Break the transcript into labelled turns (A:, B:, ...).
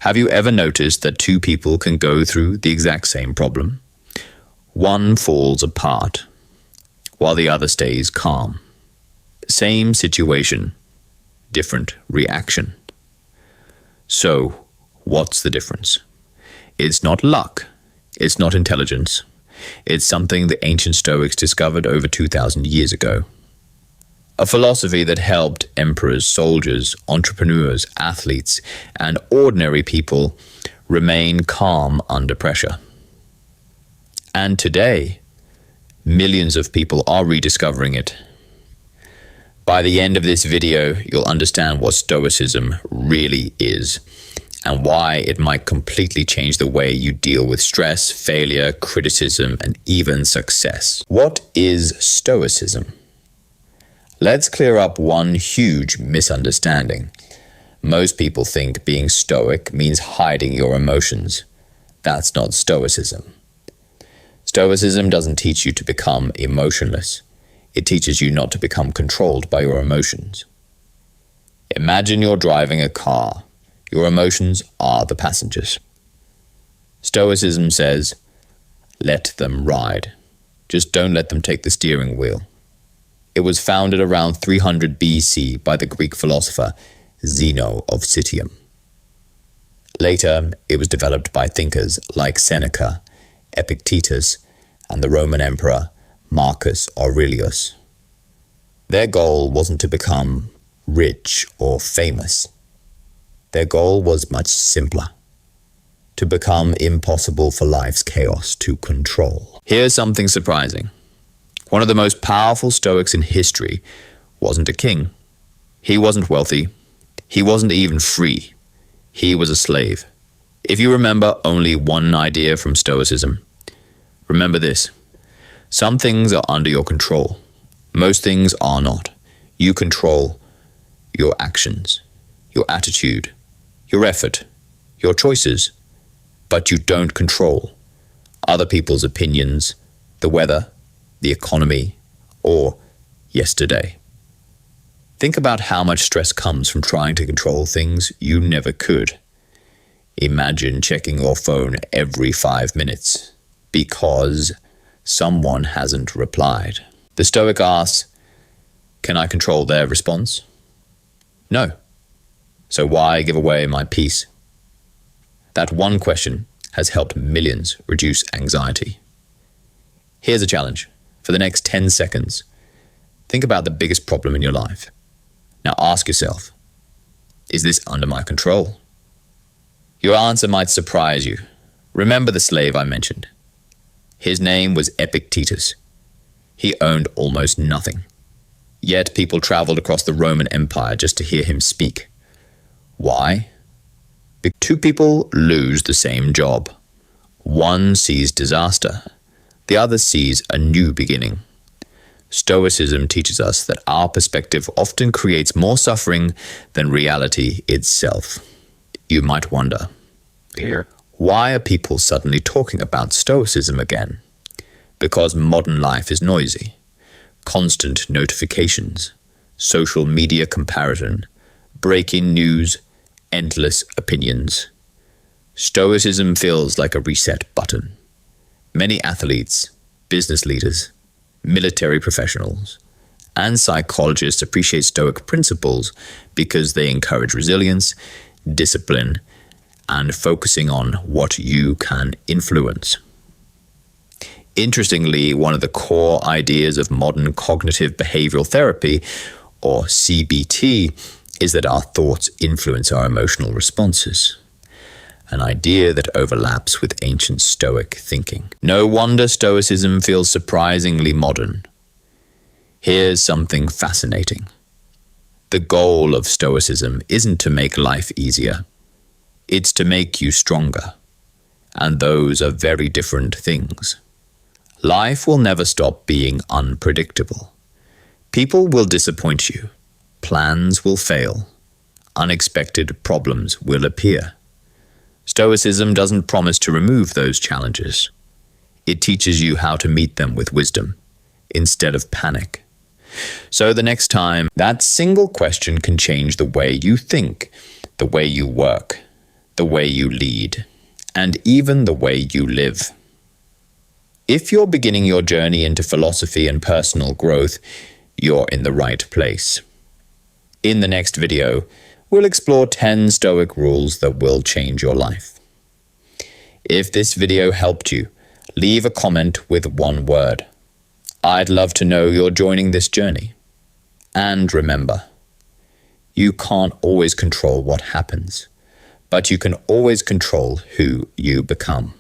A: Have you ever noticed that two people can go through the exact same problem? One falls apart, while the other stays calm. Same situation, different reaction. So, what's the difference? It's not luck. It's not intelligence. It's something the ancient Stoics discovered over 2,000 years ago. A philosophy that helped emperors, soldiers, entrepreneurs, athletes, and ordinary people remain calm under pressure. And today, millions of people are rediscovering it. By the end of this video, you'll understand what Stoicism really is and why it might completely change the way you deal with stress, failure, criticism, and even success. What is Stoicism? Let's clear up one huge misunderstanding. Most people think being stoic means hiding your emotions. That's not Stoicism. Stoicism doesn't teach you to become emotionless. It teaches you not to become controlled by your emotions. Imagine you're driving a car. Your emotions are the passengers. Stoicism says, let them ride. Just don't let them take the steering wheel. It was founded around 300 BC by the Greek philosopher Zeno of Citium. Later, it was developed by thinkers like Seneca, Epictetus, and the Roman Emperor Marcus Aurelius. Their goal wasn't to become rich or famous. Their goal was much simpler: to become impossible for life's chaos to control. Here's something surprising. One of the most powerful Stoics in history wasn't a king. He wasn't wealthy. He wasn't even free. He was a slave. If you remember only one idea from Stoicism, remember this: some things are under your control. Most things are not. You control your actions, your attitude, your effort, your choices, but you don't control other people's opinions, the weather, the economy, or yesterday. Think about how much stress comes from trying to control things you never could. Imagine checking your phone every 5 minutes because someone hasn't replied. The Stoic asks, can I control their response? No. So why give away my peace? That one question has helped millions reduce anxiety. Here's a challenge. For the next 10 seconds, think about the biggest problem in your life. Now ask yourself, is this under my control? Your answer might surprise you. Remember the slave I mentioned. His name was Epictetus. He owned almost nothing. Yet people traveled across the Roman Empire just to hear him speak. Why? Two people lose the same job. One sees disaster. The other sees a new beginning. Stoicism teaches us that our perspective often creates more suffering than reality itself. You might wonder, why are people suddenly talking about Stoicism again? Because modern life is noisy. Constant notifications, social media comparison, breaking news, endless opinions. Stoicism feels like a reset button. Many athletes, business leaders, military professionals, and psychologists appreciate Stoic principles because they encourage resilience, discipline, and focusing on what you can influence. Interestingly, one of the core ideas of modern cognitive behavioral therapy, or CBT, is that our thoughts influence our emotional responses. An idea that overlaps with ancient Stoic thinking. No wonder Stoicism feels surprisingly modern. Here's something fascinating. The goal of Stoicism isn't to make life easier. It's to make you stronger. And those are very different things. Life will never stop being unpredictable. People will disappoint you. Plans will fail. Unexpected problems will appear. Stoicism doesn't promise to remove those challenges. It teaches you how to meet them with wisdom, instead of panic. So the next time, that single question can change the way you think, the way you work, the way you lead, and even the way you live. If you're beginning your journey into philosophy and personal growth, you're in the right place. In the next video, we'll explore 10 Stoic rules that will change your life. If this video helped you, leave a comment with one word. I'd love to know you're joining this journey. And remember, you can't always control what happens, but you can always control who you become.